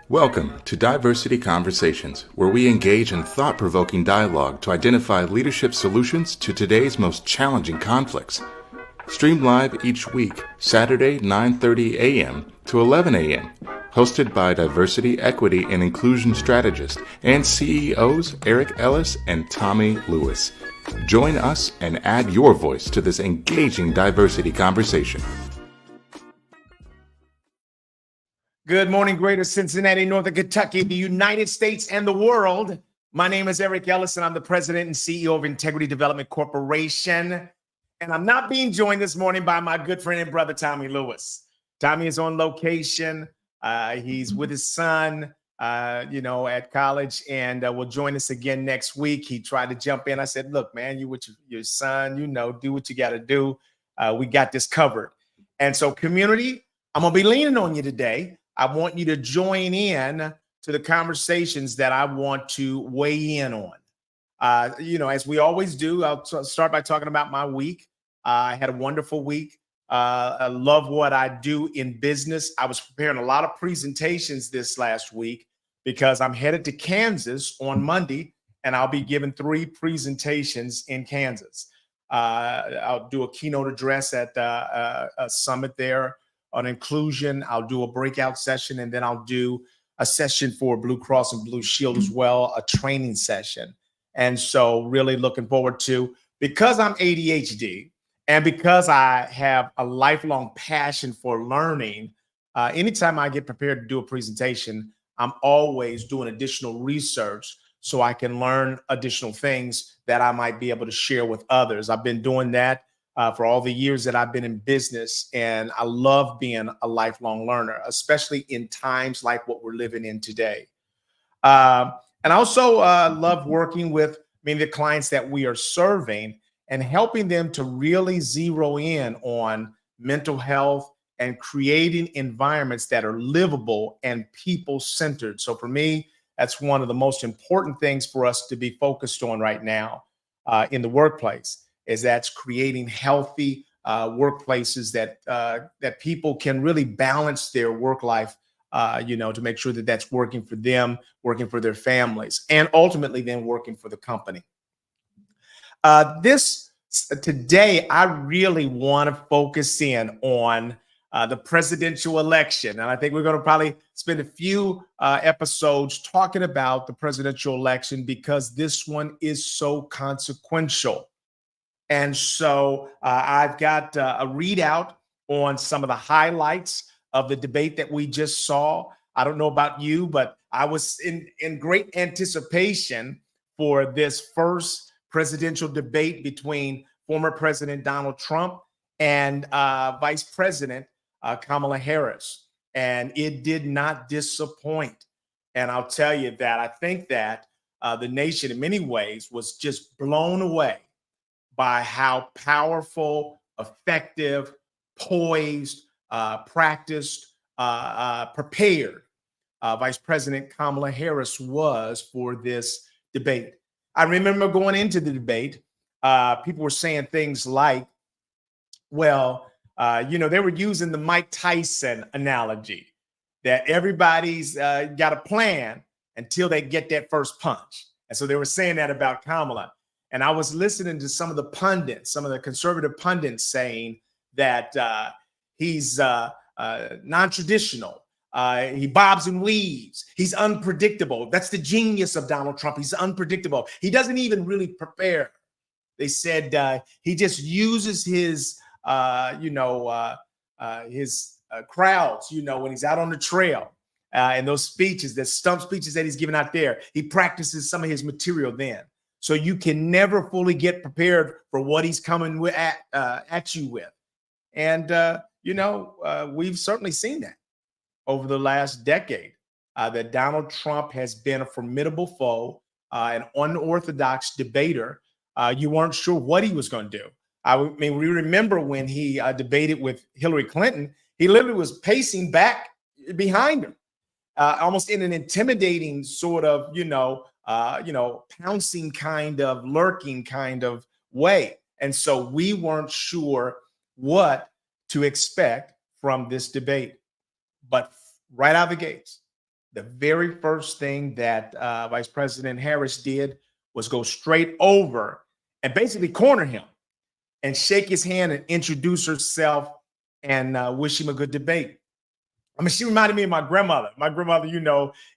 Welcome to Diversity Conversations, where we engage in thought-provoking dialogue to identify leadership solutions to today's most challenging conflicts. Streamed live each week, Saturday 9:30 a.m. to 11 a.m. Hosted by Diversity, Equity, and Inclusion Strategist and CEOs Eric Ellis and Tommy Lewis. Join us and add your voice to this engaging diversity conversation. Good morning, Greater Cincinnati, Northern Kentucky, the United States, and the world. My name is Eric Ellis, and I'm the president and CEO of Integrity Development Corporation. And I'm not being joined this morning by my good friend and brother, Tommy Lewis. Tommy is on location. He's with his son, at college, and will join us again next week. He tried to jump in. I said, look, man, you with your son, do what you got to do. We got this covered. And so, community, I'm going to be leaning on you today. I want you to join in to the conversations that I want to weigh in on. As we always do, I'll start by talking about my week. I had a wonderful week. I love what I do in business. I was preparing a lot of presentations this last week because I'm headed to Kansas on Monday, and I'll be giving 3 presentations in Kansas. I'll do a keynote address at a summit there on inclusion. I'll do a breakout session, and then I'll do a session for Blue Cross and Blue Shield as well, a training session. And so really looking forward to, because I'm ADHD and because I have a lifelong passion for learning, anytime I get prepared to do a presentation, I'm always doing additional research so I can learn additional things that I might be able to share with others. I've been doing that for all the years that I've been in business. And I love being a lifelong learner, especially in times like what we're living in today. And I also love working with the clients that we are serving and helping them to really zero in on mental health and creating environments that are livable and people-centered. So for me, that's one of the most important things for us to be focused on right now in the workplace. Is that's creating healthy workplaces that people can really balance their work life, to make sure that that's working for them, working for their families, and ultimately then working for the company. Today, I really want to focus in on the presidential election. And I think we're going to probably spend a few episodes talking about the presidential election because this one is so consequential. And so I've got a readout on some of the highlights of the debate that we just saw. I don't know about you, but I was in great anticipation for this first presidential debate between former President Donald Trump and Vice President Kamala Harris. And it did not disappoint. And I'll tell you that I think that the nation in many ways was just blown away by how powerful, effective, poised, practiced, prepared Vice President Kamala Harris was for this debate. I remember going into the debate, people were saying things like, well, they were using the Mike Tyson analogy that everybody's got a plan until they get that first punch. And so they were saying that about Kamala. And I was listening to some of the pundits, some of the conservative pundits saying that he's non-traditional. He bobs and weaves. He's unpredictable. That's the genius of Donald Trump. He's unpredictable. He doesn't even really prepare. They said he just uses his, crowds, when he's out on the trail. And those speeches, the stump speeches that he's giving out there, he practices some of his material then. So you can never fully get prepared for what he's coming at you with. And, we've certainly seen that over the last decade, that Donald Trump has been a formidable foe, an unorthodox debater. You weren't sure what he was going to do. We remember when he debated with Hillary Clinton, he literally was pacing back behind her, almost in an intimidating sort of, pouncing kind of, lurking kind of way. And so we weren't sure what to expect from this debate. But right out of the gates, the very first thing that Vice President Harris did was go straight over and basically corner him and shake his hand and introduce herself and wish him a good debate. I mean, she reminded me of my grandmother. My grandmother,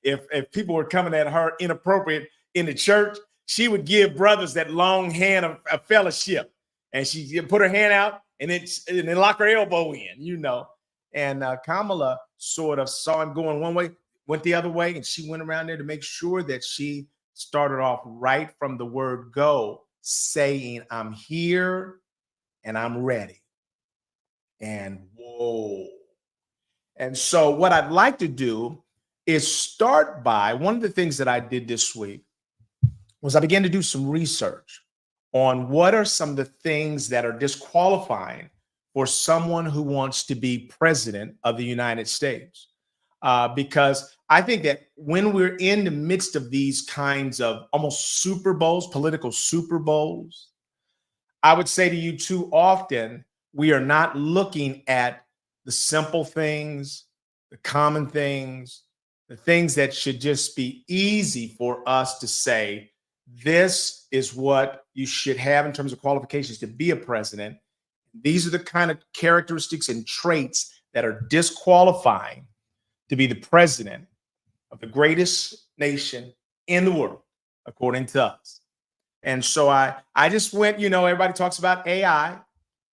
if people were coming at her inappropriate in the church, she would give brothers that long hand of fellowship, and she put her hand out and then lock her elbow in. And Kamala sort of saw him going one way, went the other way, and she went around there to make sure that she started off right from the word go, saying, "I'm here and I'm ready." And whoa. And so what I'd like to do is start by one of the things that I did this week was I began to do some research on what are some of the things that are disqualifying for someone who wants to be president of the United States. Because I think that when we're in the midst of these kinds of almost Super Bowls, political Super Bowls, I would say to you too often, we are not looking at the simple things, the common things, the things that should just be easy for us to say, this is what you should have in terms of qualifications to be a president. These are the kind of characteristics and traits that are disqualifying to be the president of the greatest nation in the world, according to us. And so I just went, everybody talks about AI.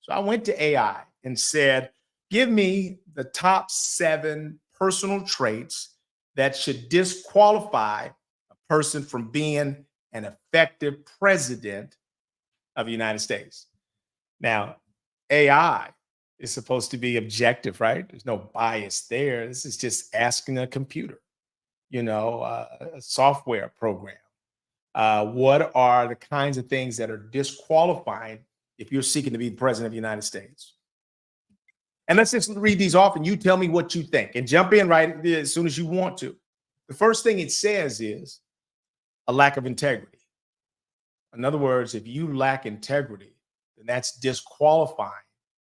So I went to AI and said, give me the top 7 personal traits that should disqualify a person from being an effective president of the United States. Now, AI is supposed to be objective, right? There's no bias there. This is just asking a computer, a software program. What are the kinds of things that are disqualifying if you're seeking to be the president of the United States? And let's just read these off and you tell me what you think and jump in right as soon as you want to. The first thing it says is a lack of integrity. In other words, if you lack integrity, then that's disqualifying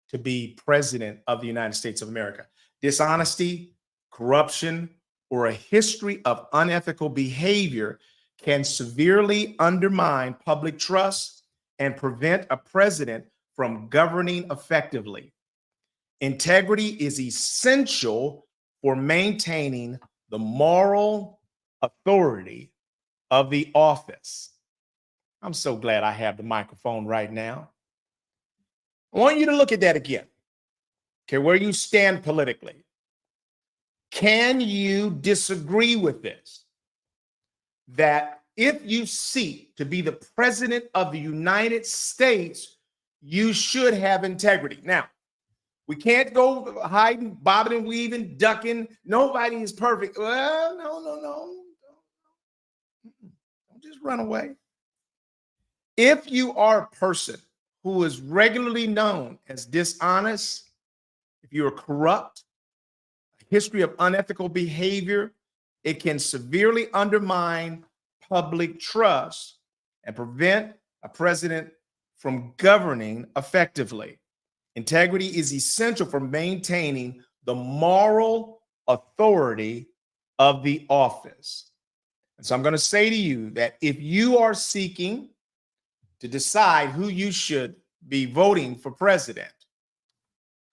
to be president of the United States of America. Dishonesty, corruption, or a history of unethical behavior can severely undermine public trust and prevent a president from governing effectively. Integrity is essential for maintaining the moral authority of the office. I'm so glad I have the microphone right now. I want you to look at that again. Okay, where you stand politically. Can you disagree with this? That if you seek to be the president of the United States, you should have integrity. Now, we can't go hiding, bobbing and weaving, ducking. Nobody is perfect. Well, no. Don't just run away. If you are a person who is regularly known as dishonest, if you are corrupt, a history of unethical behavior, it can severely undermine public trust and prevent a president from governing effectively. Integrity is essential for maintaining the moral authority of the office. And so I'm going to say to you that if you are seeking to decide who you should be voting for president,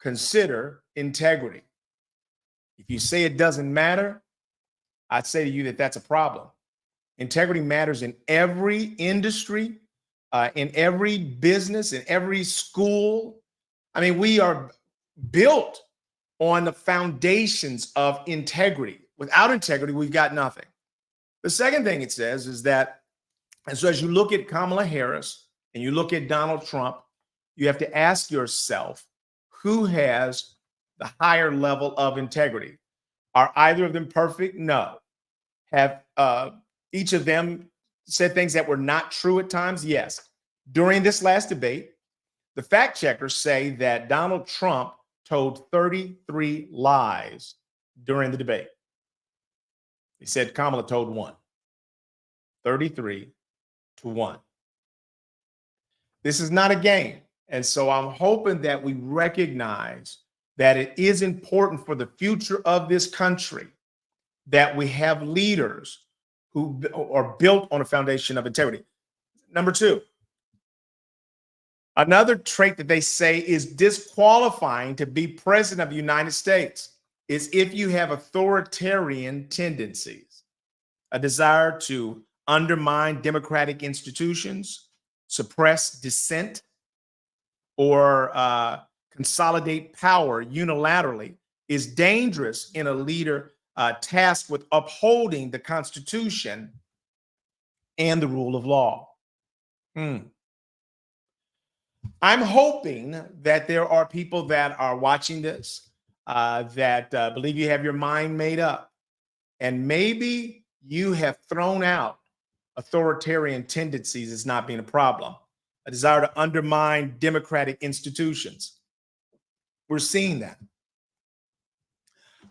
consider integrity. If you say it doesn't matter, I'd say to you that that's a problem. Integrity matters in every industry, in every business, in every school. I mean, we are built on the foundations of integrity. Without integrity, we've got nothing. The second thing it says is that, and so as you look at Kamala Harris and you look at Donald Trump, you have to ask yourself, who has the higher level of integrity? Are either of them perfect? No. Have each of them said things that were not true at times? Yes. During this last debate, the fact checkers say that Donald Trump told 33 lies during the debate. He said Kamala told 1. 33-1. This is not a game. And so I'm hoping that we recognize that it is important for the future of this country that we have leaders who are built on a foundation of integrity. Number two, another trait that they say is disqualifying to be president of the United States is if you have authoritarian tendencies, a desire to undermine democratic institutions, suppress dissent, or consolidate power unilaterally is dangerous in a leader tasked with upholding the Constitution and the rule of law. I'm hoping that there are people that are watching this that believe you have your mind made up, and maybe you have thrown out authoritarian tendencies as not being a problem, a desire to undermine democratic institutions. We're seeing that.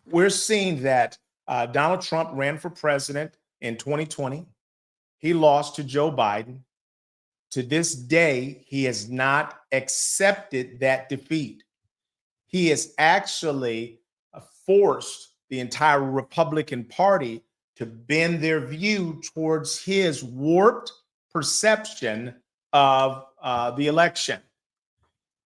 We're seeing that Donald Trump ran for president in 2020. He lost to Joe Biden. To this day, he has not accepted that defeat. He has actually forced the entire Republican Party to bend their view towards his warped perception of the election.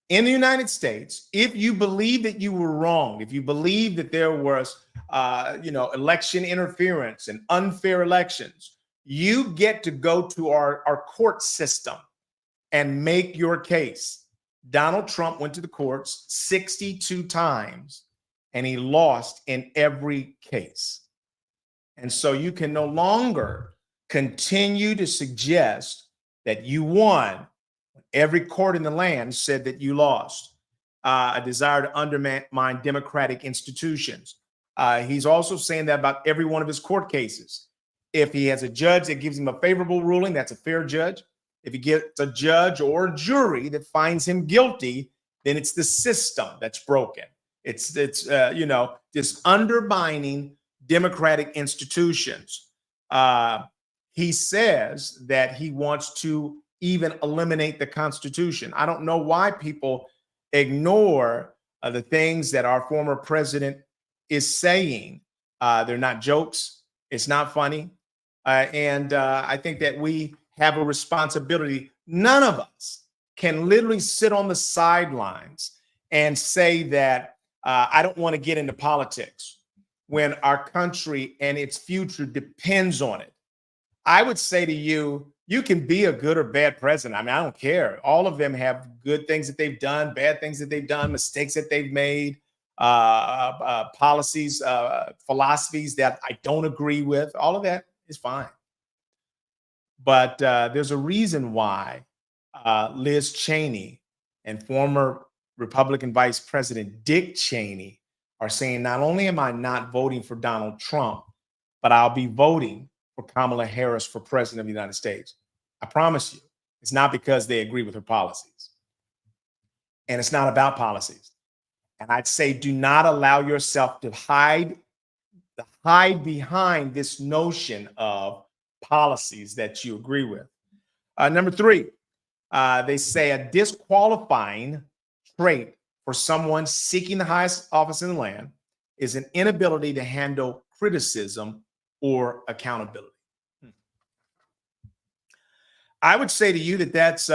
In the United States, if you believe that you were wrong, if you believe that there was, election interference and unfair elections, you get to go to our court system and make your case. Donald Trump went to the courts 62 times and he lost in every case. And so you can no longer continue to suggest that you won. Every court in the land said that you lost. A desire to undermine democratic institutions. He's also saying that about every one of his court cases. If he has a judge that gives him a favorable ruling, that's a fair judge. If he gets a judge or a jury that finds him guilty, then it's the system that's broken. It's just undermining democratic institutions. He says that he wants to even eliminate the Constitution. I don't know why people ignore the things that our former president is saying. They're not jokes. It's not funny. And I think that we have a responsibility. None of us can literally sit on the sidelines and say that I don't want to get into politics when our country and its future depends on it. I would say to you, you can be a good or bad president. I mean, I don't care. All of them have good things that they've done, bad things that they've done, mistakes that they've made, policies, philosophies that I don't agree with. All of that is fine. But there's a reason why Liz Cheney and former Republican Vice President Dick Cheney are saying, not only am I not voting for Donald Trump, but I'll be voting for Kamala Harris for president of the United States. I promise you, it's not because they agree with her policies. And it's not about policies. And I'd say do not allow yourself to hide behind this notion of policies that you agree with. Number three, they say a disqualifying trait for someone seeking the highest office in the land is an inability to handle criticism or accountability. I would say to you that that's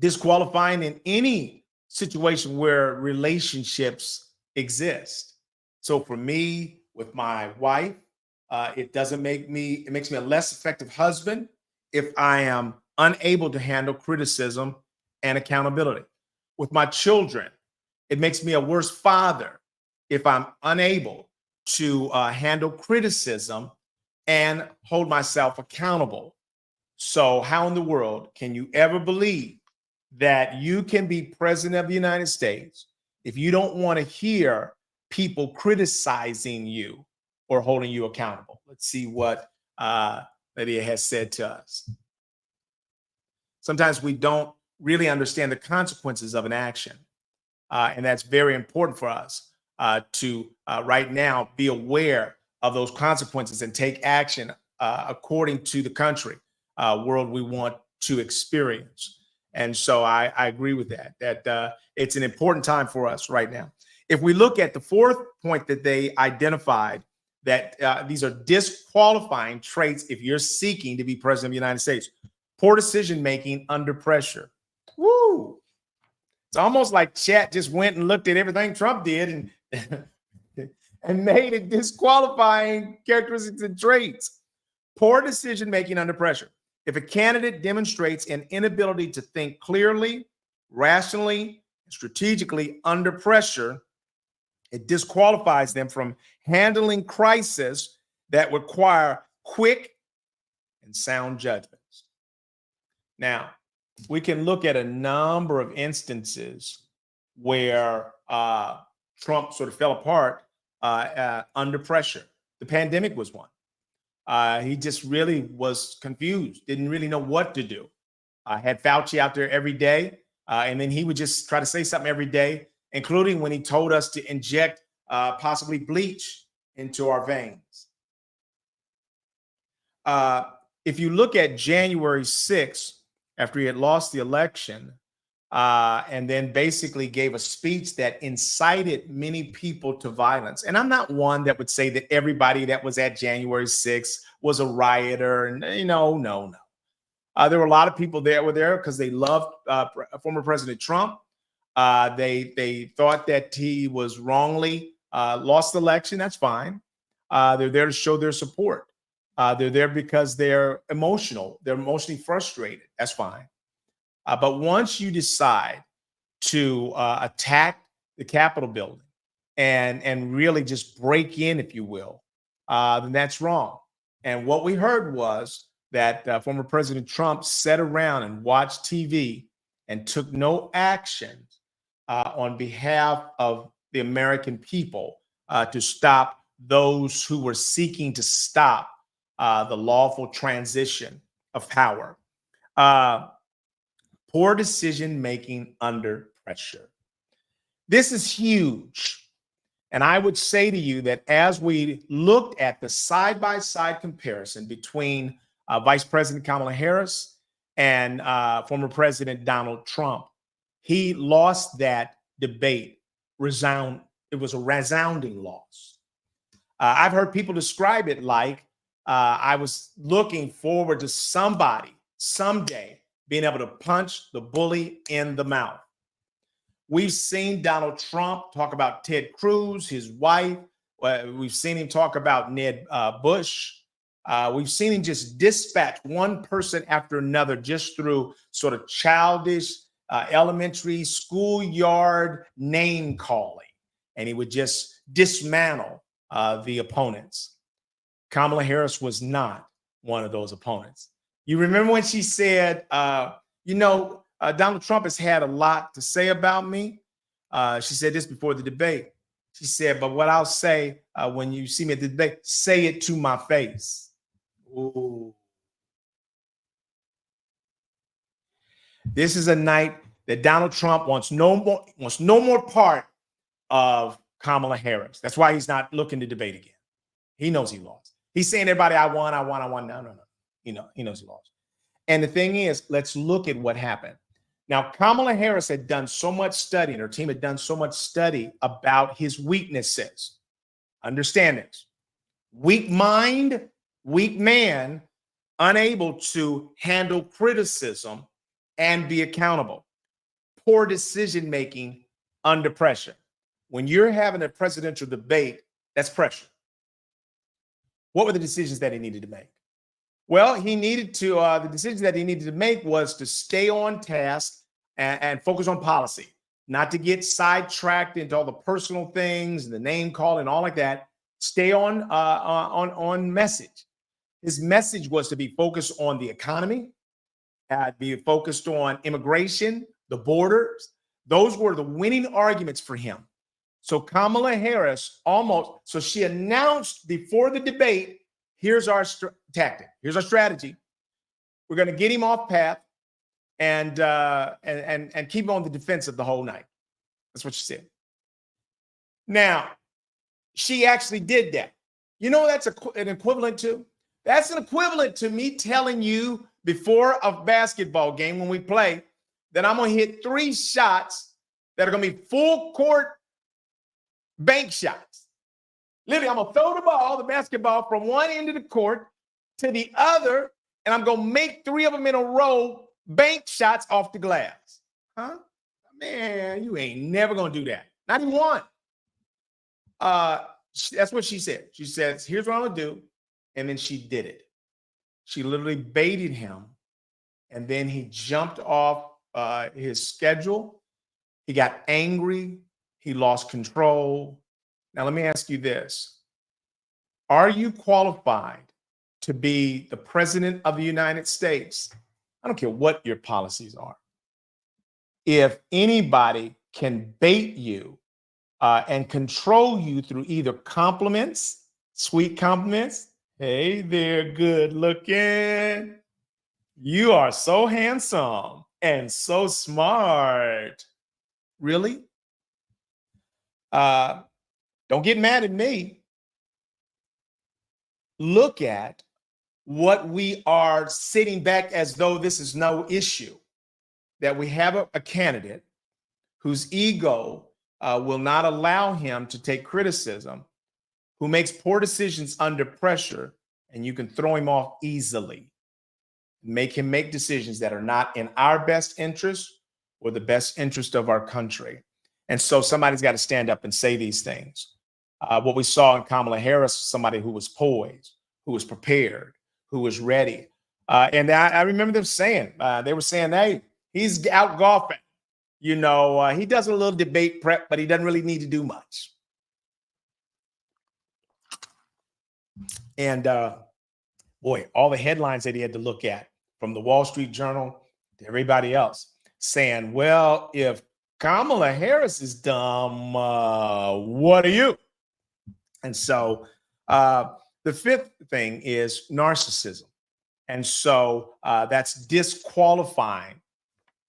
disqualifying in any situation where relationships exist. So for me, with my wife, it makes me a less effective husband if I am unable to handle criticism and accountability. With my children, it makes me a worse father if I'm unable to handle criticism and hold myself accountable. So how in the world can you ever believe that you can be president of the United States if you don't want to hear people criticizing you or holding you accountable? Let's see what Lydia has said to us. Sometimes we don't really understand the consequences of an action. And that's very important for us to right now be aware of those consequences and take action according to the country world we want to experience. And so I agree with that it's an important time for us right now. If we look at the fourth point that they identified, that these are disqualifying traits if you're seeking to be president of the United States. Poor decision making under pressure. Woo! It's almost like chat just went and looked at everything Trump did and made it disqualifying characteristics and traits. Poor decision making under pressure. If a candidate demonstrates an inability to think clearly, rationally, and strategically under pressure, it disqualifies them from handling crises that require quick and sound judgments. Now, we can look at a number of instances where Trump sort of fell apart under pressure. The pandemic was one. He just really was confused, didn't really know what to do. Had Fauci out there every day, and then he would just try to say something every day, including when he told us to inject possibly bleach into our veins. If you look at January 6th, after he had lost the election, and then basically gave a speech that incited many people to violence. And I'm not one that would say that everybody that was at January 6th was a rioter. And no. There were a lot of people there were there because they loved former President Trump. They thought that he was wrongly lost the election. That's fine. They're there to show their support. They're there because they're emotional. They're emotionally frustrated. That's fine. But once you decide to attack the Capitol building and really just break in, if you will, then that's wrong. And what we heard was that former President Trump sat around and watched TV and took no action on behalf of the American people to stop those who were seeking to stop the lawful transition of power. Poor decision making under pressure. This is huge. And I would say to you that as we looked at the side-by-side comparison between Vice President Kamala Harris and former President Donald Trump, he lost that debate. It was a resounding loss. I've heard people describe it like I was looking forward to somebody someday being able to punch the bully in the mouth. We've seen Donald Trump talk about Ted Cruz, his wife. We've seen him talk about Ned Bush. We've seen him just dispatch one person after another just through sort of childish elementary schoolyard name calling. And he would just dismantle the opponents. Kamala Harris was not one of those opponents. You remember when she said, Donald Trump has had a lot to say about me. She said this before the debate. She said, but what I'll say when you see me at the debate, say it to my face. Ooh. This is a night that Donald Trump wants no more part of Kamala Harris. That's why he's not looking to debate again. He knows he lost. He's saying everybody, I won. No. He knows he lost. And the thing is, let's look at what happened. Now, Kamala Harris had done so much study, and her team had done so much study about his weaknesses. Understand this. Weak mind, weak man, unable to handle criticism and be accountable. Poor decision-making under pressure. When you're having a presidential debate, that's pressure. What were the decisions that he needed to make? Well, the decisions that he needed to make was to stay on task and focus on policy, not to get sidetracked into all the personal things and the name call and all like that. Stay on message. His message was to be focused on the economy, be focused on immigration, the borders. Those were the winning arguments for him. So Kamala Harris she announced before the debate, here's our tactic. Here's our strategy. We're going to get him off path and keep him on the defensive the whole night. That's what she said. Now, she actually did that. You know, that's an equivalent to? That's an equivalent to me telling you before a basketball game when we play that I'm going to hit 3 shots that are going to be full court bank shots. Literally, I'm going to throw the ball, the basketball, from one end of the court to the other, and I'm going to make 3 of them in a row, bank shots off the glass. Huh? Man, you ain't never going to do that. Not even one. That's what she said. She says, here's what I'm going to do. And then she did it. She literally baited him. And then he jumped off his schedule. He got angry. He lost control. Now, let me ask you this. Are you qualified to be the president of the United States? I don't care what your policies are. If anybody can bait you and control you through either compliments, sweet compliments, hey there, good looking, you are so handsome and so smart. Really? Don't get mad at me. Look at what we are sitting back as though this is no issue, that we have a candidate whose ego will not allow him to take criticism, who makes poor decisions under pressure, and you can throw him off easily. Make him make decisions that are not in our best interest or the best interest of our country. And so somebody's got to stand up and say these things. What we saw in Kamala Harris, somebody who was poised, who was prepared, who was ready. And I remember them saying, they were saying, hey, he's out golfing. You know, he does a little debate prep, but he doesn't really need to do much. And boy, all the headlines that he had to look at, from the Wall Street Journal to everybody else, saying, well, if Kamala Harris is dumb, what are you? And so the fifth thing is narcissism. And so that's disqualifying.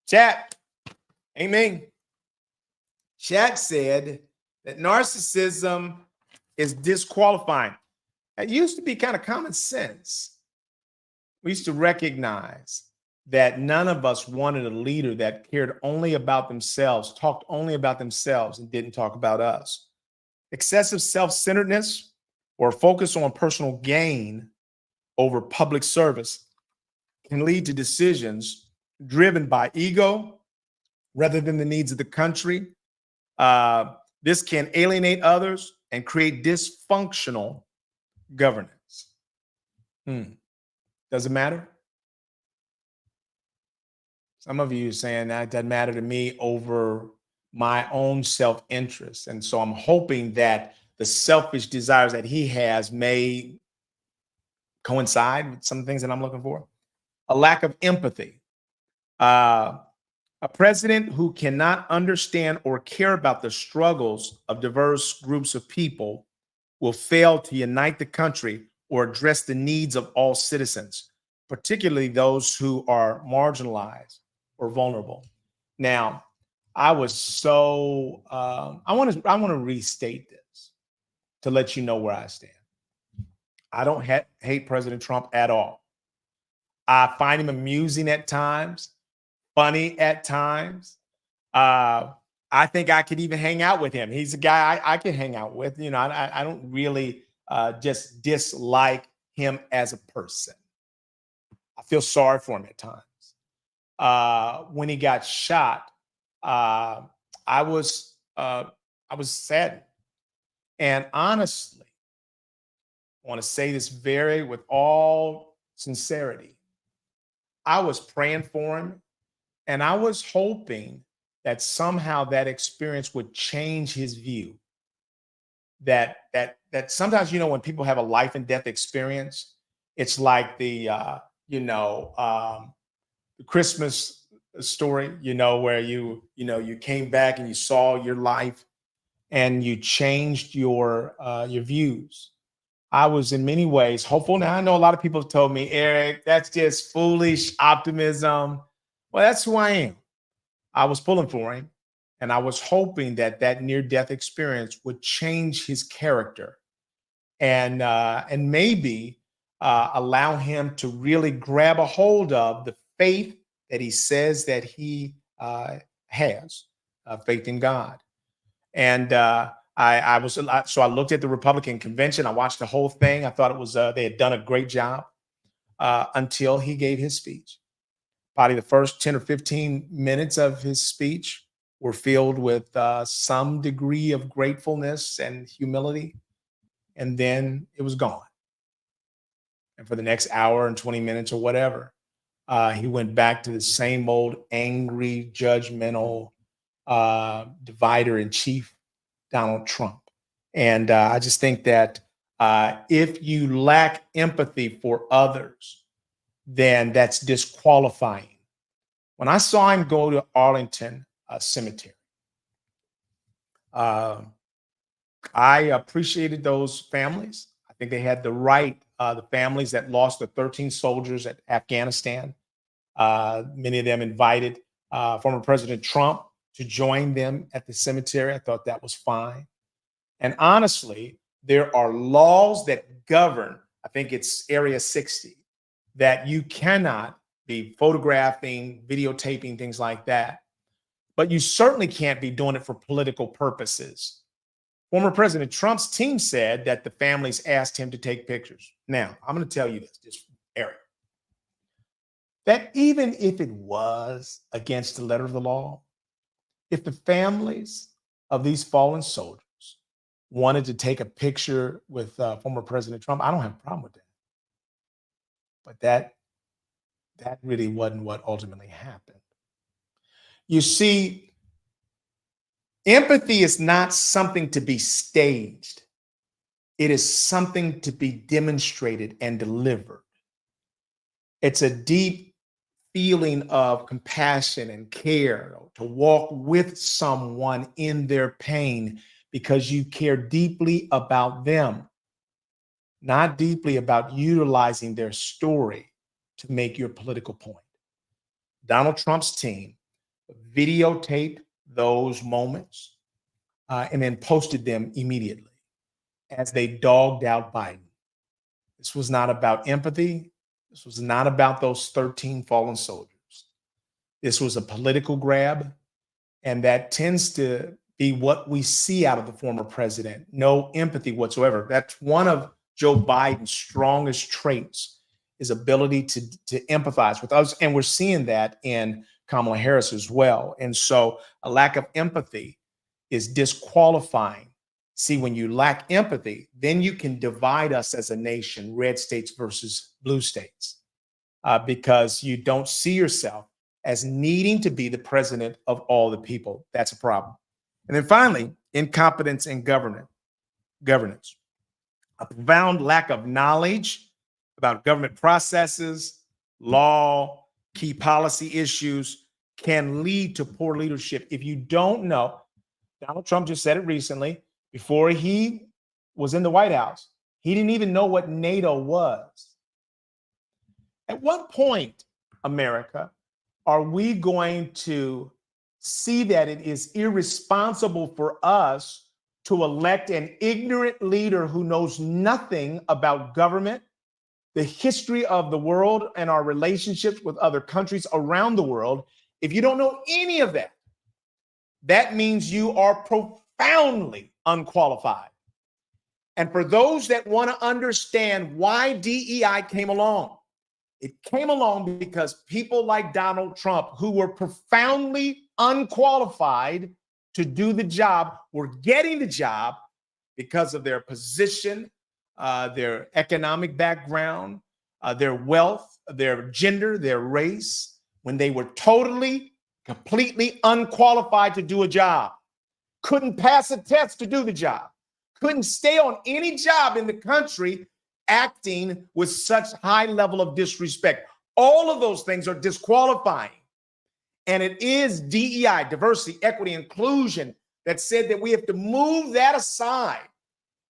Chat, amen. Chat said that narcissism is disqualifying. It used to be kind of common sense. We used to recognize that none of us wanted a leader that cared only about themselves, talked only about themselves, and didn't talk about us. Excessive self-centeredness or focus on personal gain over public service can lead to decisions driven by ego rather than the needs of the country. This can alienate others and create dysfunctional governance. Does it matter? Some of you are saying that doesn't matter to me over my own self-interest. And so I'm hoping that the selfish desires that he has may coincide with some things that I'm looking for. A lack of empathy. A president who cannot understand or care about the struggles of diverse groups of people will fail to unite the country or address the needs of all citizens, particularly those who are marginalized or vulnerable. Now, I was so, I want to restate this to let you know where I stand. I don't hate President Trump at all. I find him amusing at times, funny at times. I think I could even hang out with him. He's a guy I can hang out with. You know, I don't really just dislike him as a person. I feel sorry for him at times. When he got shot, I was saddened. And honestly, I want to say this with all sincerity. I was praying for him, and I was hoping that somehow that experience would change his view. That sometimes, you know, when people have a life and death experience, it's like the Christmas story, you know, where you came back and you saw your life and you changed your views. I was in many ways hopeful. Now, I know a lot of people have told me, Eric, that's just foolish optimism. Well, that's who I am. I was pulling for him, and I was hoping that near-death experience would change his character and maybe allow him to really grab a hold of the faith that he says that he has, faith in God. And So I looked at the Republican convention. I watched the whole thing. I thought it was they had done a great job until he gave his speech. Probably the first 10 or 15 minutes of his speech were filled with some degree of gratefulness and humility, and then it was gone. And for the next hour and 20 minutes or whatever, he went back to the same old angry, judgmental divider in chief, Donald Trump. And I just think that if you lack empathy for others, then that's disqualifying. When I saw him go to Arlington Cemetery, I appreciated those families. I think they had the right, the families that lost the 13 soldiers at Afghanistan. Many of them invited former President Trump to join them at the cemetery. I thought that was fine. And honestly, there are laws that govern, I think it's Area 60, that you cannot be photographing, videotaping, things like that. But you certainly can't be doing it for political purposes. Former President Trump's team said that the families asked him to take pictures. Now, I'm going to tell you this, just Eric, that even if it was against the letter of the law, if the families of these fallen soldiers wanted to take a picture with former President Trump, I don't have a problem with that. But that really wasn't what ultimately happened. You see, empathy is not something to be staged. It is something to be demonstrated and delivered. It's a deep feeling of compassion and care to walk with someone in their pain because you care deeply about them, not deeply about utilizing their story to make your political point. Donald Trump's team videotaped those moments and then posted them immediately as they dogged out Biden. This was not about empathy. This was not about those 13 fallen soldiers. This was a political grab, and that tends to be what we see out of the former president. No empathy whatsoever. That's one of Joe Biden's strongest traits, his ability to empathize with us. And we're seeing that in Kamala Harris as well. And so a lack of empathy is disqualifying. See, when you lack empathy, then you can divide us as a nation, red states versus blue states, because you don't see yourself as needing to be the president of all the people. That's a problem. And then finally, incompetence in governance. A profound lack of knowledge about government processes, law, key policy issues can lead to poor leadership. If you don't know, Donald Trump just said it recently, before he was in the White House, he didn't even know what NATO was. At what point, America, are we going to see that it is irresponsible for us to elect an ignorant leader who knows nothing about government, the history of the world, and our relationships with other countries around the world? If you don't know any of that, that means you are profoundly unqualified. And for those that want to understand why DEI came along, it came along because people like Donald Trump, who were profoundly unqualified to do the job, were getting the job because of their position, their economic background, their wealth, their gender, their race, when they were totally, completely unqualified to do a job, couldn't pass a test to do the job, couldn't stay on any job in the country acting with such high level of disrespect. All of those things are disqualifying. And it is DEI, diversity, equity, inclusion, that said that we have to move that aside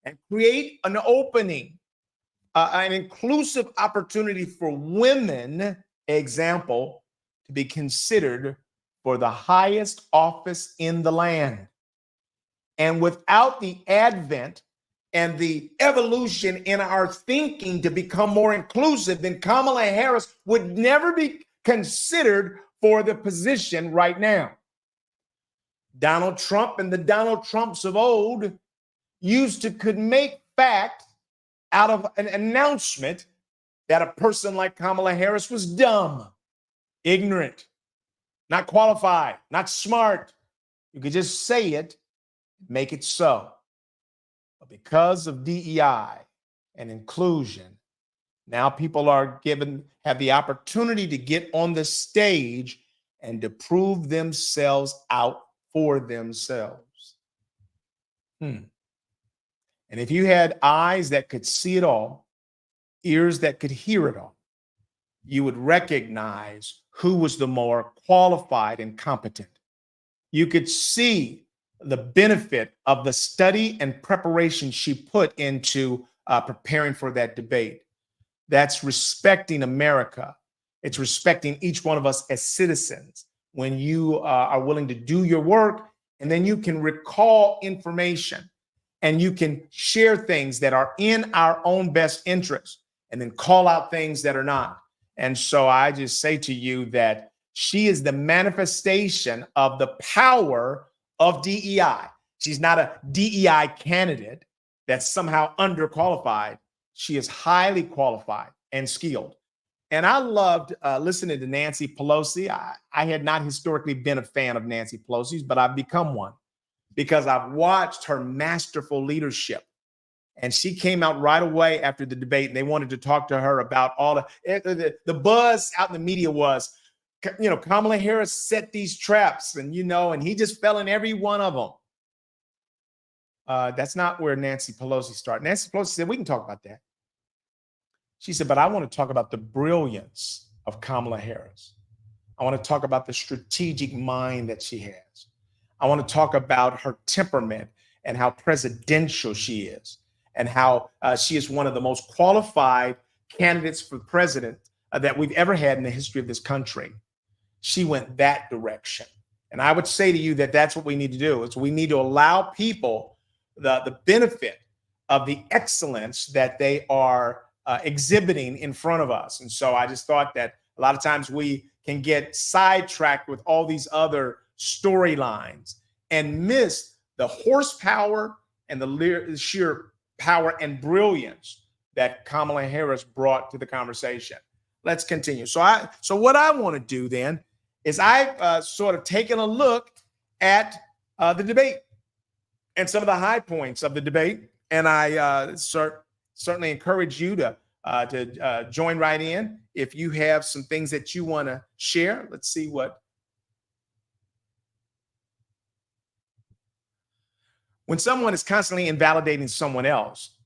and create an opening, an inclusive opportunity for women, example, to be considered for the highest office in the land. And without the advent and the evolution in our thinking to become more inclusive, then Kamala Harris would never be considered for the position right now. Donald Trump and the Donald Trumps of old could make fact out of an announcement that a person like Kamala Harris was dumb, ignorant, not qualified, not smart. You could just say it, make it so. But because of DEI and inclusion, now people have the opportunity to get on the stage and to prove themselves out for themselves. And if you had eyes that could see it all, ears that could hear it all, you would recognize who was the more qualified and competent. You could see the benefit of the study and preparation she put into preparing for that debate. That's respecting America. It's respecting each one of us as citizens when you are willing to do your work, and then you can recall information and you can share things that are in our own best interest and then call out things that are not. And so I just say to you that she is the manifestation of the power of DEI. She's not a DEI candidate that's somehow underqualified. She is highly qualified and skilled. And I loved listening to Nancy Pelosi. I had not historically been a fan of Nancy Pelosi's, but I've become one because I've watched her masterful leadership. And she came out right away after the debate, and they wanted to talk to her about all the buzz out in the media was, Kamala Harris set these traps, and and he just fell in every one of them. That's not where Nancy Pelosi started. Nancy Pelosi said, we can talk about that. She said, but I want to talk about the brilliance of Kamala Harris. I want to talk about the strategic mind that she has. I want to talk about her temperament and how presidential she is, and how she is one of the most qualified candidates for president that we've ever had in the history of this country. She went that direction. And I would say to you that that's what we need to do, is we need to allow people the benefit of the excellence that they are exhibiting in front of us. And so I just thought that a lot of times we can get sidetracked with all these other storylines and miss the horsepower and the sheer power and brilliance that Kamala Harris brought to the conversation. Let's continue. So what I want to do then is I've sort of taken a look at the debate and some of the high points of the debate, and I certainly encourage you to join right in if you have some things that you want to share. Let's see what. When someone is constantly invalidating someone else,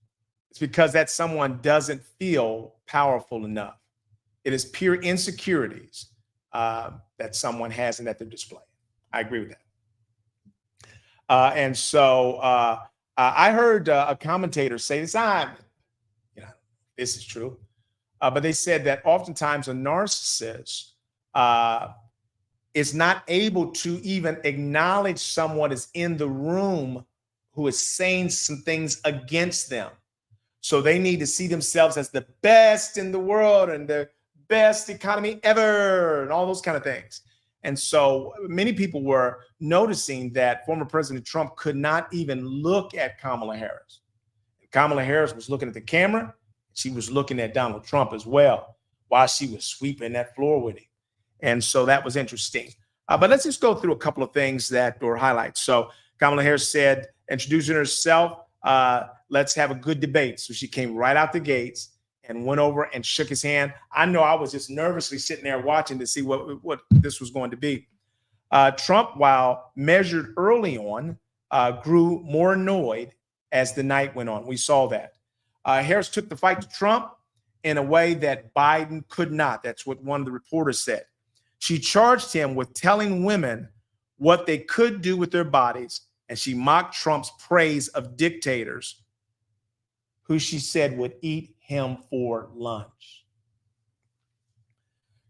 it's because that someone doesn't feel powerful enough. It is pure insecurities that someone has and that they're displaying. I agree with that. And so I heard a commentator say this. This is true, but they said that oftentimes a narcissist is not able to even acknowledge someone is in the room who is saying some things against them. So they need to see themselves as the best in the world and the best economy ever and all those kind of things. And so many people were noticing that former President Trump could not even look at Kamala Harris. Kamala Harris was looking at the camera. She was looking at Donald Trump as well while she was sweeping that floor with him. And so that was interesting. But let's just go through a couple of things that were highlights. So Kamala Harris said, introducing herself, let's have a good debate. So she came right out the gates and went over and shook his hand. I know I was just nervously sitting there watching to see what this was going to be. Trump, while measured early on, grew more annoyed as the night went on. We saw that. Harris took the fight to Trump in a way that Biden could not. That's what one of the reporters said. She charged him with telling women what they could do with their bodies, and she mocked Trump's praise of dictators who she said would eat him for lunch.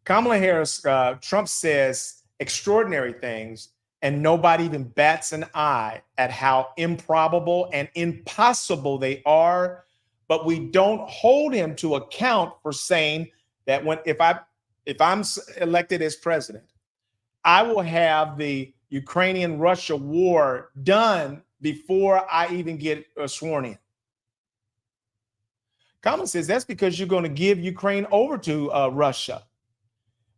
Kamala Harris, Trump says extraordinary things, and nobody even bats an eye at how improbable and impossible they are. But we don't hold him to account for saying that if I'm elected as president, I will have the Ukrainian-Russia war done before I even get sworn in. Kamala says that's because you're going to give Ukraine over to Russia.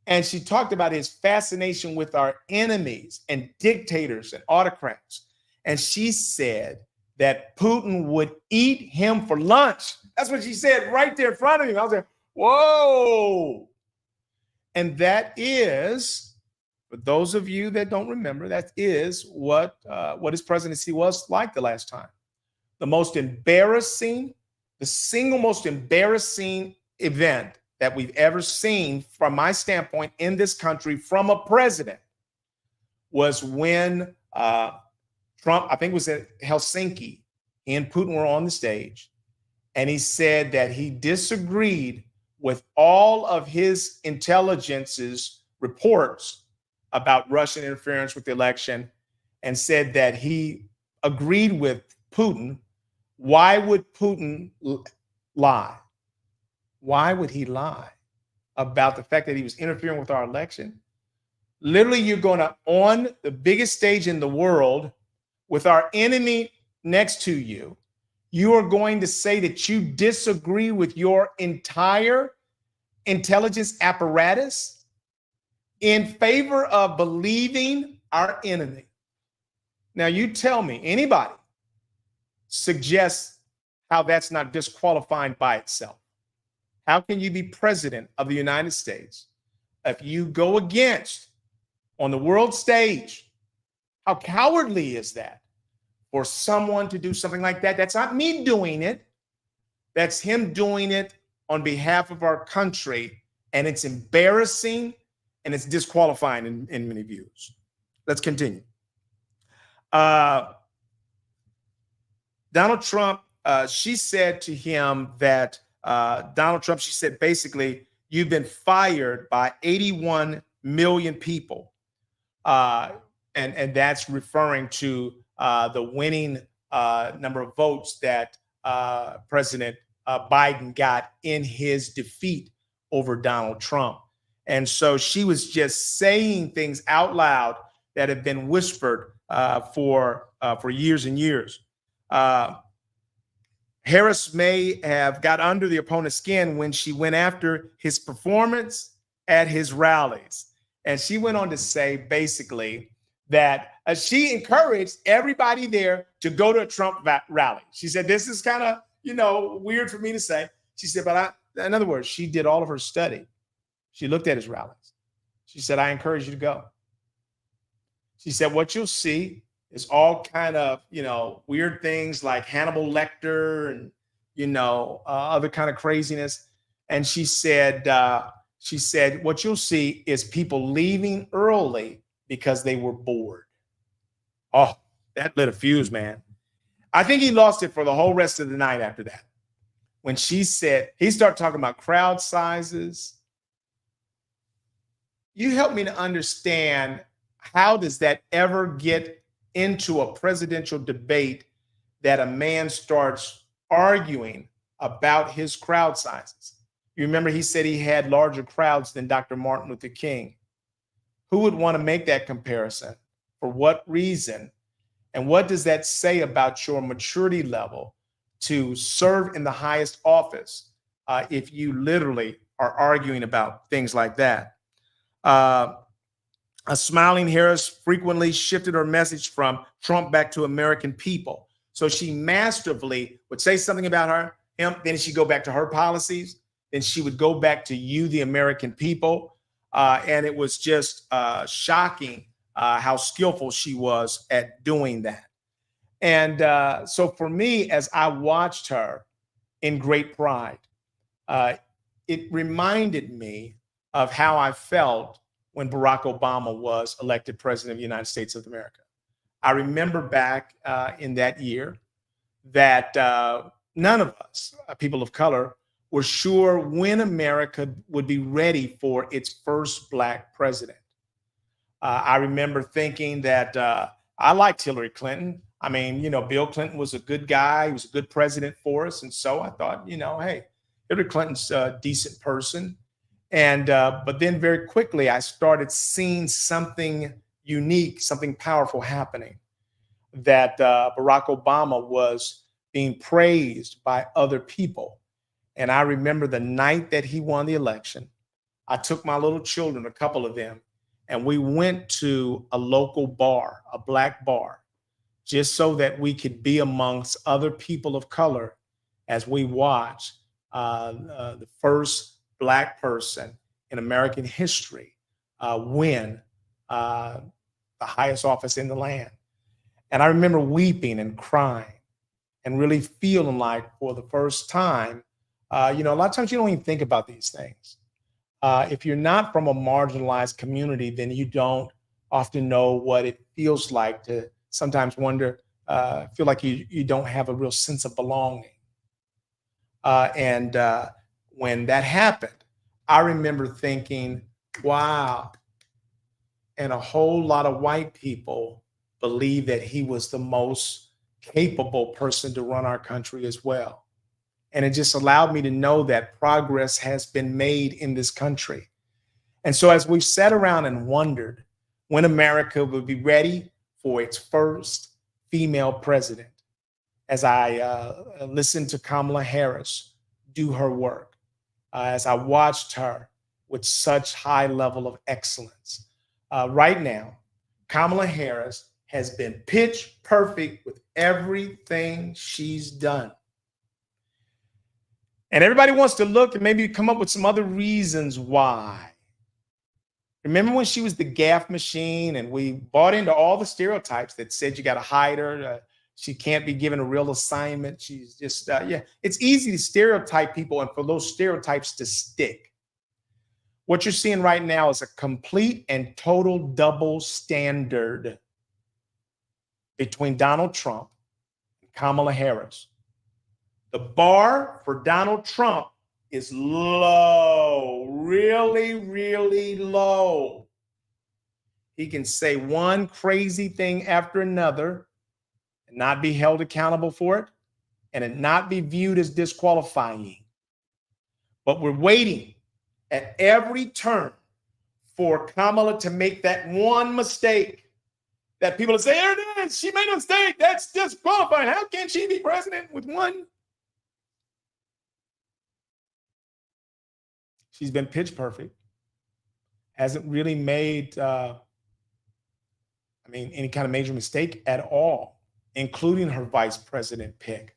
And she talked about his fascination with our enemies and dictators and autocrats. And she said that Putin would eat him for lunch. That's what she said right there in front of me. I was like, whoa. And that is, for those of you that don't remember, that is what his presidency was like the last time. The most embarrassing, the single most embarrassing event that we've ever seen from my standpoint in this country from a president was when Trump, I think it was at Helsinki, he and Putin were on the stage, and he said that he disagreed with all of his intelligence's reports about Russian interference with the election and said that he agreed with Putin. Why would Putin lie? Why would he lie about the fact that he was interfering with our election? Literally, you're going to, on the biggest stage in the world, with our enemy next to you, you are going to say that you disagree with your entire intelligence apparatus in favor of believing our enemy. Now, you tell me, anybody suggests how that's not disqualifying by itself. How can you be president of the United States if you go against, on the world stage, how cowardly is that for someone to do something like that? That's not me doing it. That's him doing it on behalf of our country. And it's embarrassing and it's disqualifying in many views. Let's continue. Donald Trump, she said to him that Donald Trump, she said, basically, you've been fired by 81 million people. And that's referring to the winning number of votes that President Biden got in his defeat over Donald Trump. And so she was just saying things out loud that have been whispered for years and years. Harris may have got under the opponent's skin when she went after his performance at his rallies. And she went on to say basically that she encouraged everybody there to go to a Trump rally. She said, this is kind of, weird for me to say. She said, but in other words, she did all of her study. She looked at his rallies. She said, I encourage you to go. She said, what you'll see is all kind of, weird things like Hannibal Lecter and, other kind of craziness. And she said, what you'll see is people leaving early because they were bored. Oh, that lit a fuse, man. I think he lost it for the whole rest of the night after that. When she said, he started talking about crowd sizes. You help me to understand, how does that ever get into a presidential debate that a man starts arguing about his crowd sizes? You remember he said he had larger crowds than Dr. Martin Luther King. Who would want to make that comparison? For what reason? And what does that say about your maturity level to serve in the highest office if you literally are arguing about things like that? A smiling Harris frequently shifted her message from Trump back to American people. So she masterfully would say something about him, then she'd go back to her policies, then she would go back to you, the American people. And it was just shocking how skillful she was at doing that. And so for me, as I watched her in great pride, it reminded me of how I felt when Barack Obama was elected president of the United States of America. I remember back in that year that none of us, people of color, were sure when America would be ready for its first Black president. I remember thinking that I liked Hillary Clinton. I mean, Bill Clinton was a good guy. He was a good president for us. And so I thought, hey, Hillary Clinton's a decent person. And but then very quickly, I started seeing something unique, something powerful happening. that Barack Obama was being praised by other people. And I remember the night that he won the election, I took my little children, a couple of them, and we went to a local bar, a black bar, just so that we could be amongst other people of color as we watch the first black person in American history win the highest office in the land. And I remember weeping and crying and really feeling like for the first time, a lot of times you don't even think about these things. If you're not from a marginalized community, then you don't often know what it feels like to sometimes wonder, feel like you don't have a real sense of belonging. And when that happened, I remember thinking, wow. And a whole lot of white people believe that he was the most capable person to run our country as well. And it just allowed me to know that progress has been made in this country. And so as we sat around and wondered when America would be ready for its first female president, as I listened to Kamala Harris do her work, as I watched her with such high level of excellence, right now, Kamala Harris has been pitch perfect with everything she's done. And everybody wants to look and maybe come up with some other reasons why. Remember when she was the gaffe machine and we bought into all the stereotypes that said you got to hide her, she can't be given a real assignment. She's just, it's easy to stereotype people and for those stereotypes to stick. What you're seeing right now is a complete and total double standard between Donald Trump and Kamala Harris. The bar for Donald Trump is low, really, really low. He can say one crazy thing after another and not be held accountable for it and it not be viewed as disqualifying. But we're waiting at every turn for Kamala to make that one mistake that people say, there it is, she made a mistake, that's disqualifying. How can she be president with one? She's been pitch perfect, hasn't really made, any kind of major mistake at all, including her vice president pick.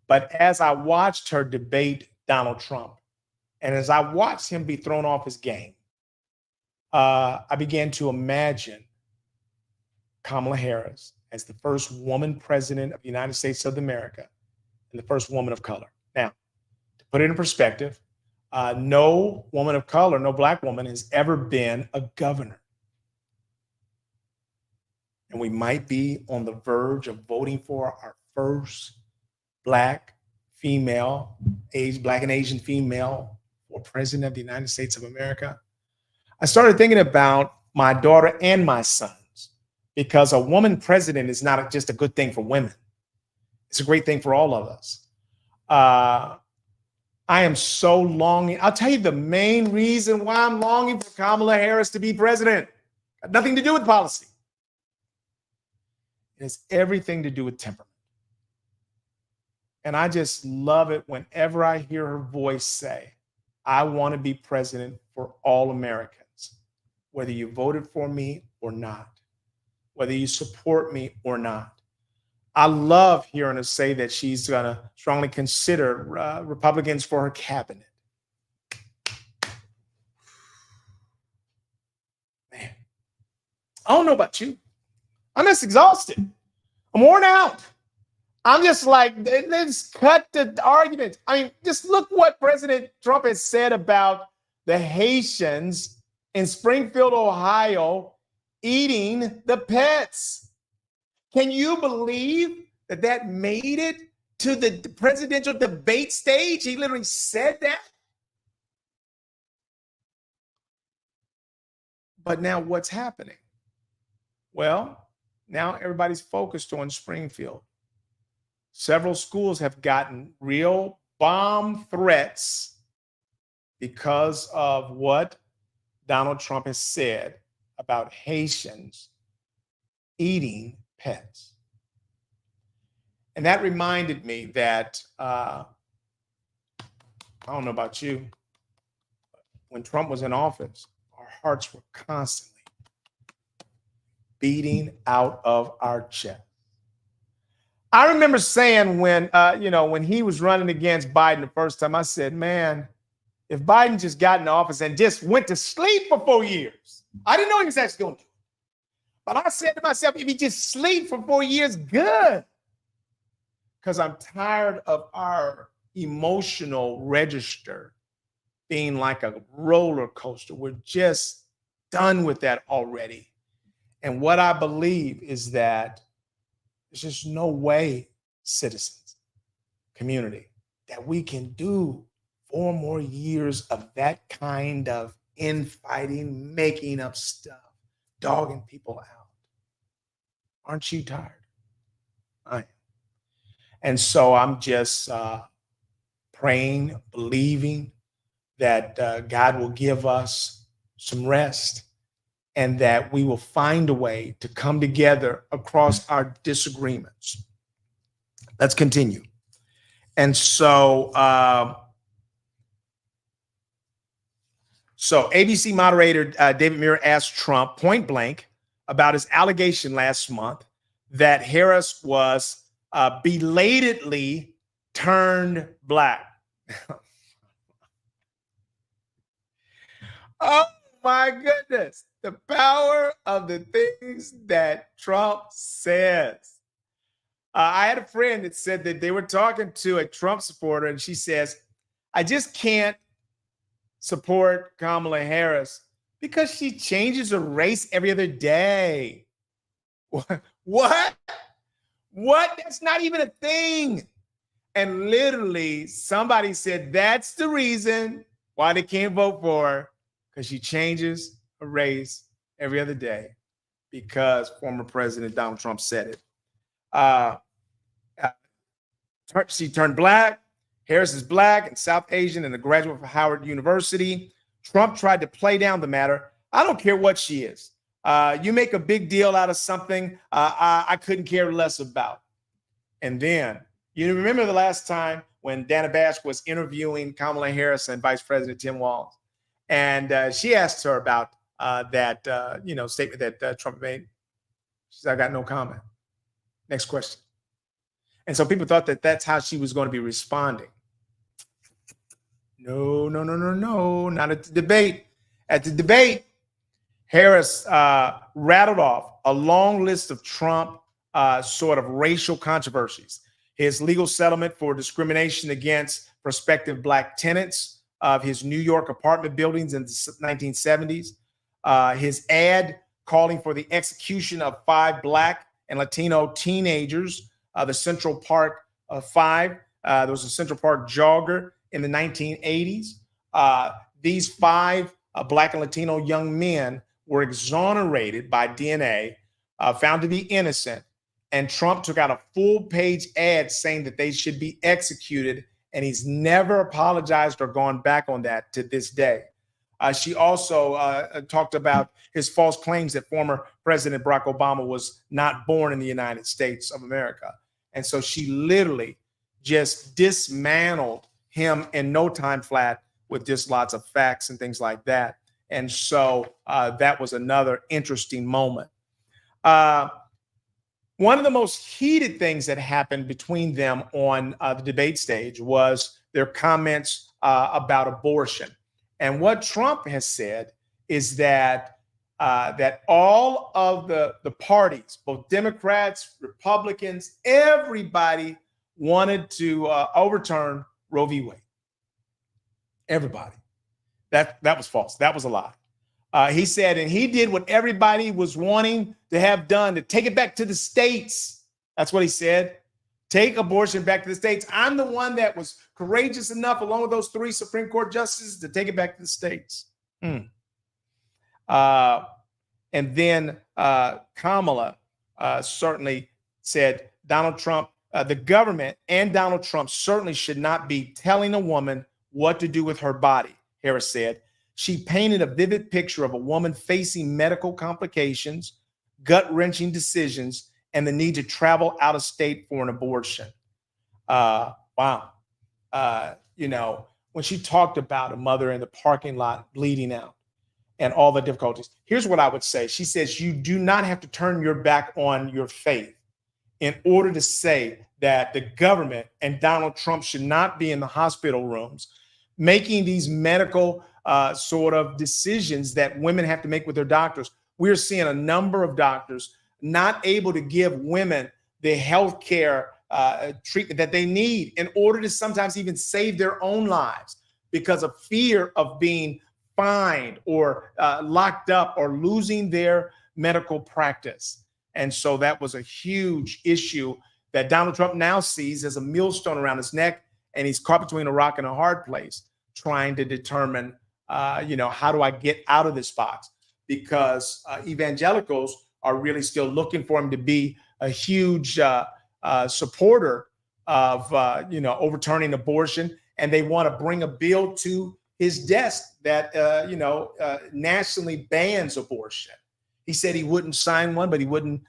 But as I watched her debate Donald Trump, and as I watched him be thrown off his game, I began to imagine Kamala Harris as the first woman president of the United States of America and the first woman of color. Now, to put it in perspective, no woman of color, no black woman has ever been a governor. And we might be on the verge of voting for our first black female, black and Asian female for president of the United States of America. I started thinking about my daughter and my sons because a woman president is not just a good thing for women. It's a great thing for all of us. I am so longing. I'll tell you the main reason why I'm longing for Kamala Harris to be president. Got nothing to do with policy. It has everything to do with temperament. And I just love it whenever I hear her voice say, I want to be president for all Americans, whether you voted for me or not, whether you support me or not. I love hearing her say that she's going to strongly consider Republicans for her cabinet. Man, I don't know about you. I'm just exhausted. I'm worn out. I'm just like, let's cut the argument. I mean, just look what President Trump has said about the Haitians in Springfield, Ohio, eating the pets. Can you believe that that made it to the presidential debate stage? He literally said that. But now what's happening? Well, now everybody's focused on Springfield. Several schools have gotten real bomb threats because of what Donald Trump has said about Haitians eating pets. And that reminded me that, I don't know about you, when Trump was in office, our hearts were constantly beating out of our chest. I remember saying when he was running against Biden the first time, I said, man, if Biden just got in office and just went to sleep for 4 years, I didn't know he was actually going to do it. But I said to myself, if he just sleep for 4 years, good. Because I'm tired of our emotional register being like a roller coaster. We're just done with that already. And what I believe is that there's just no way, citizens, community, that we can do 4 more years of that kind of infighting, making up stuff, dogging people out. Aren't you tired? I am. And so I'm just praying, believing that God will give us some rest and that we will find a way to come together across our disagreements. Let's continue. And so ABC moderator David Muir asked Trump point blank about his allegation last month that Harris was belatedly turned black. Oh my goodness. The power of the things that Trump says. I had a friend that said that they were talking to a Trump supporter, and she says, I just can't support Kamala Harris because she changes her race every other day. What? What? That's not even a thing. And literally, somebody said that's the reason why they can't vote for her, because she changes her race every other day, because former President Donald Trump said it. She turned black. Harris is black and South Asian and a graduate from Howard University. Trump tried to play down the matter. I don't care what she is. You make a big deal out of something I couldn't care less about. And then, you remember the last time when Dana Bash was interviewing Kamala Harris and Vice President Tim Walz, and she asked her about that statement that Trump made. She said, I got no comment. Next question. And so people thought that that's how she was going to be responding. No, not at the debate. At the debate, Harris rattled off a long list of Trump sort of racial controversies. His legal settlement for discrimination against prospective black tenants of his New York apartment buildings in the 1970s. His ad calling for the execution of 5 black and Latino teenagers. The Central Park 5. There was a Central Park jogger in the 1980s. These 5 black and Latino young men were exonerated by DNA, found to be innocent. And Trump took out a full-page ad saying that they should be executed. And he's never apologized or gone back on that to this day. She also talked about his false claims that former President Barack Obama was not born in the United States of America. And so she literally just dismantled him in no time flat with just lots of facts and things like that. And so that was another interesting moment. One of the most heated things that happened between them on the debate stage was their comments about abortion. And what Trump has said is that all of the parties, both Democrats, Republicans, everybody wanted to overturn Roe v. Wade. Everybody. That was false. That was a lie. He said, and he did what everybody was wanting to have done, to take it back to the states. That's what he said. Take abortion back to the states. I'm the one that was courageous enough, along with those 3 Supreme Court justices, to take it back to the states. And then Kamala certainly said Donald Trump, the government and Donald Trump certainly should not be telling a woman what to do with her body, Harris said. She painted a vivid picture of a woman facing medical complications, gut-wrenching decisions, and the need to travel out of state for an abortion. Wow. When she talked about a mother in the parking lot bleeding out and all the difficulties, here's what I would say. She says, you do not have to turn your back on your faith in order to say that the government and Donald Trump should not be in the hospital rooms making these medical sort of decisions that women have to make with their doctors. We're seeing a number of doctors not able to give women the health care treatment that they need in order to sometimes even save their own lives because of fear of being fined or locked up or losing their medical practice. And so that was a huge issue that Donald Trump now sees as a millstone around his neck, and he's caught between a rock and a hard place, trying to determine, how do I get out of this box? Because evangelicals are really still looking for him to be a huge supporter of, overturning abortion, and they want to bring a bill to his desk that, nationally bans abortion. He said he wouldn't sign one, but he wouldn't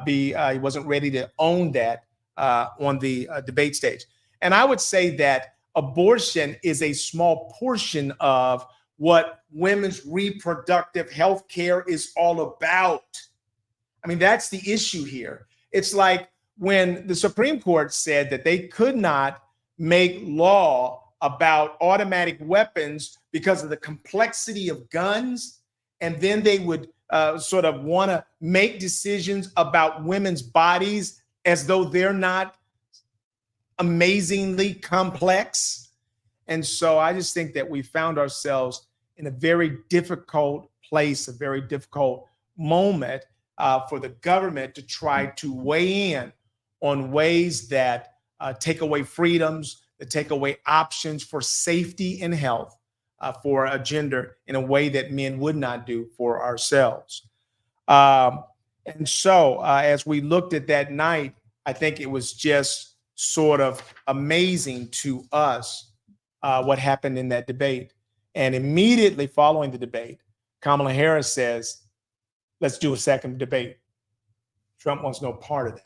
he wasn't ready to own that on the debate stage. And I would say that abortion is a small portion of what women's reproductive health care is all about. I mean, that's the issue here. It's like when the Supreme Court said that they could not make law about automatic weapons because of the complexity of guns, and then they would sort of want to make decisions about women's bodies as though they're not amazingly complex. And so I just think that we found ourselves in a very difficult place, a very difficult moment for the government to try to weigh in on ways that take away freedoms, that take away options for safety and health for a gender in a way that men would not do for ourselves. And so as we looked at that night, I think it was just sort of amazing to us what happened in that debate. And immediately following the debate, Kamala Harris says, let's do a second debate. Trump wants no part of that.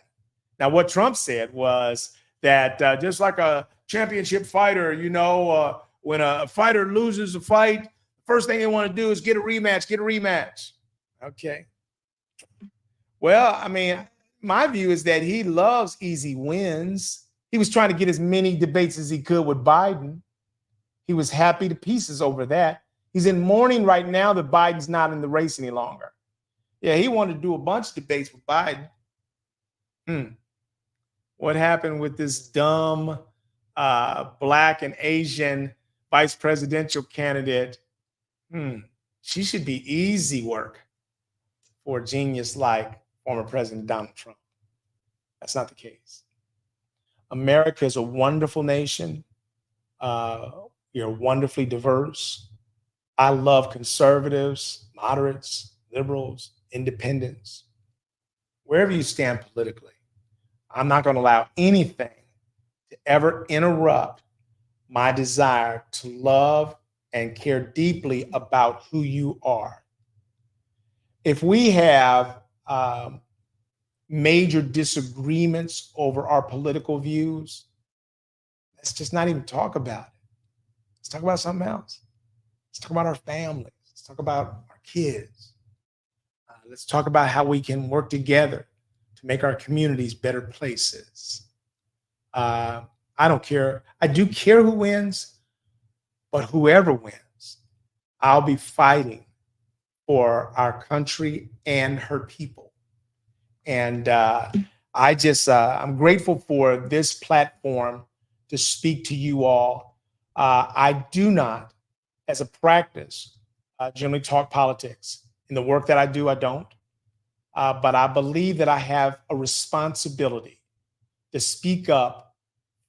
Now, what Trump said was that just like a championship fighter, when a fighter loses a fight, first thing they want to do is get a rematch. Okay. Well, I mean, my view is that he loves easy wins. He was trying to get as many debates as he could with Biden. He was happy to pieces over that. He's in mourning right now that Biden's not in the race any longer. Yeah, he wanted to do a bunch of debates with Biden. What happened with this dumb Black and Asian vice presidential candidate? She should be easy work for a genius like former President Donald Trump. That's not the case. America is a wonderful nation. We are wonderfully diverse. I love conservatives, moderates, liberals, independents. Wherever you stand politically, I'm not going to allow anything to ever interrupt my desire to love and care deeply about who you are. If we have major disagreements over our political views, let's just not even talk about it. Let's talk about something else. Let's talk about our families. Let's talk about our kids. Let's talk about how we can work together to make our communities better places. I don't care. I do care who wins, but whoever wins, I'll be fighting for our country and her people. And I'm grateful for this platform to speak to you all. I do not, as a practice, generally talk politics. In the work that I do, I don't. But I believe that I have a responsibility to speak up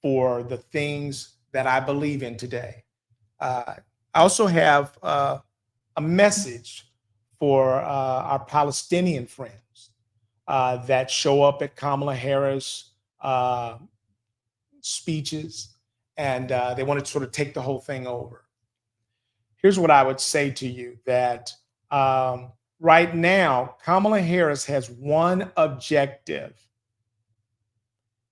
for the things that I believe in today. I also have a message for our Palestinian friends that show up at Kamala Harris speeches, and they want to sort of take the whole thing over. Here's what I would say to you, that right now, Kamala Harris has one objective,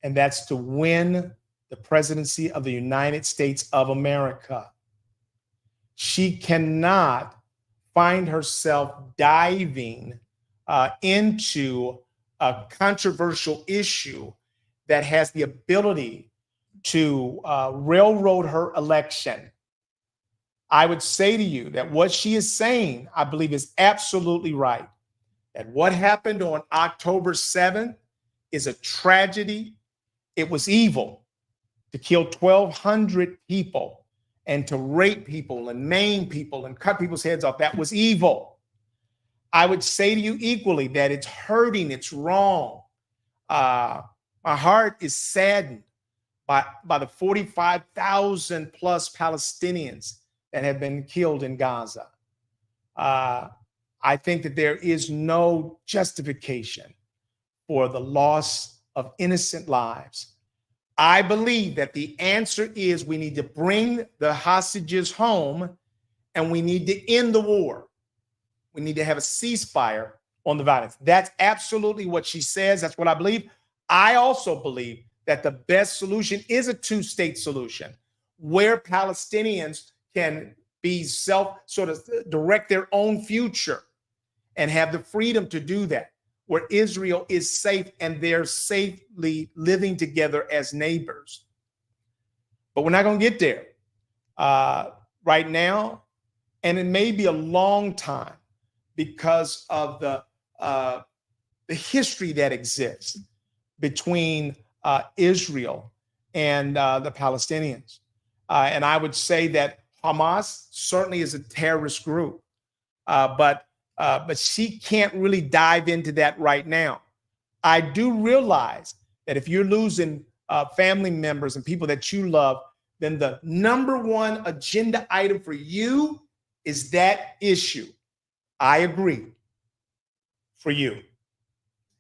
and that's to win the presidency of the United States of America. She cannot find herself diving into a controversial issue that has the ability to railroad her election. I would say to you that what she is saying, I believe, is absolutely right. That what happened on October 7th is a tragedy. It was evil to kill 1,200 people and to rape people and maim people and cut people's heads off. That was evil. I would say to you equally that it's hurting, it's wrong. My heart is saddened by the 45,000 plus Palestinians that have been killed in Gaza. I think that there is no justification for the loss of innocent lives. I believe that the answer is we need to bring the hostages home and we need to end the war. We need to have a ceasefire on the violence. That's absolutely what she says. That's what I believe. I also believe that the best solution is a two-state solution where Palestinians can be sort of direct their own future and have the freedom to do that, where Israel is safe and they're safely living together as neighbors. But we're not going to get there right now. And it may be a long time because of the history that exists between Israel and the Palestinians. And I would say that Hamas certainly is a terrorist group, but she can't really dive into that right now. I do realize that if you're losing family members and people that you love, then the number one agenda item for you is that issue. I agree for you.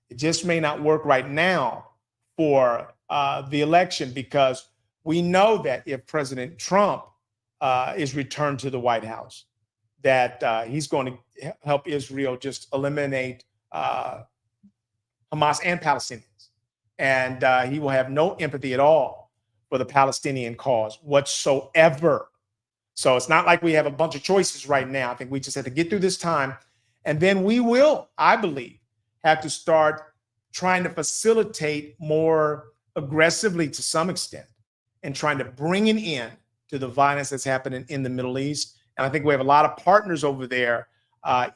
It just may not work right now for the election because we know that if President Trump is returned to the White House, that he's going to help Israel just eliminate Hamas and Palestinians. And he will have no empathy at all for the Palestinian cause whatsoever. So it's not like we have a bunch of choices right now. I think we just have to get through this time. And then we will, I believe, have to start trying to facilitate more aggressively to some extent and trying to bring an end to the violence that's happening in the Middle East. And I think we have a lot of partners over there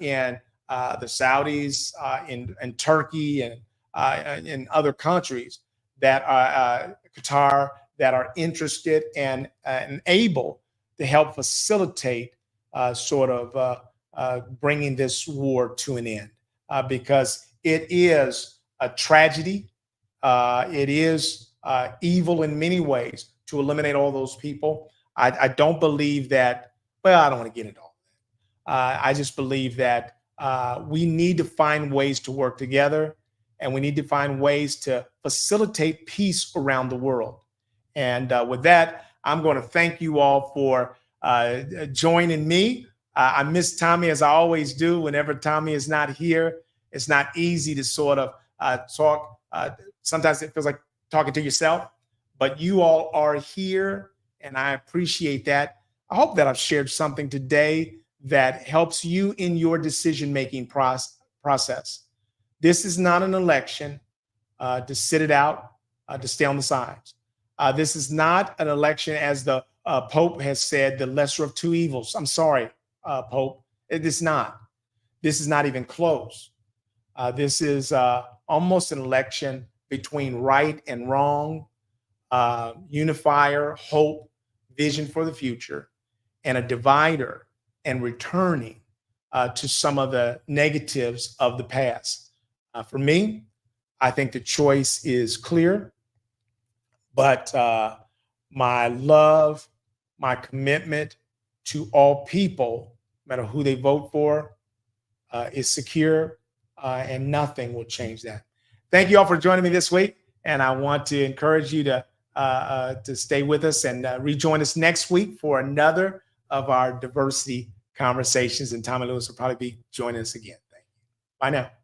in the Saudis, in Turkey, and in other countries that are Qatar that are interested and able to help facilitate bringing this war to an end because it is a tragedy. It is evil in many ways to eliminate all those people. I don't believe that. Well, I don't want to get into all that. I just believe that we need to find ways to work together and we need to find ways to facilitate peace around the world. And with that, I'm going to thank you all for joining me. I miss Tommy as I always do. Whenever Tommy is not here, it's not easy to sort of talk. Sometimes it feels like talking to yourself, but you all are here and I appreciate that. I hope that I've shared something today that helps you in your decision-making process. This is not an election to sit it out, to stay on the sides. This is not an election, as the Pope has said, the lesser of two evils. I'm sorry, Pope. It is not. This is not even close. This is almost an election between right and wrong, unifier, hope, vision for the future, and a divider and returning to some of the negatives of the past. For me, I think the choice is clear, but my love, my commitment to all people, no matter who they vote for, is secure, and nothing will change that. Thank you all for joining me this week, and I want to encourage you to stay with us and rejoin us next week for another of our diversity conversations. And Tommy Lewis will probably be joining us again. Thank you. Bye now.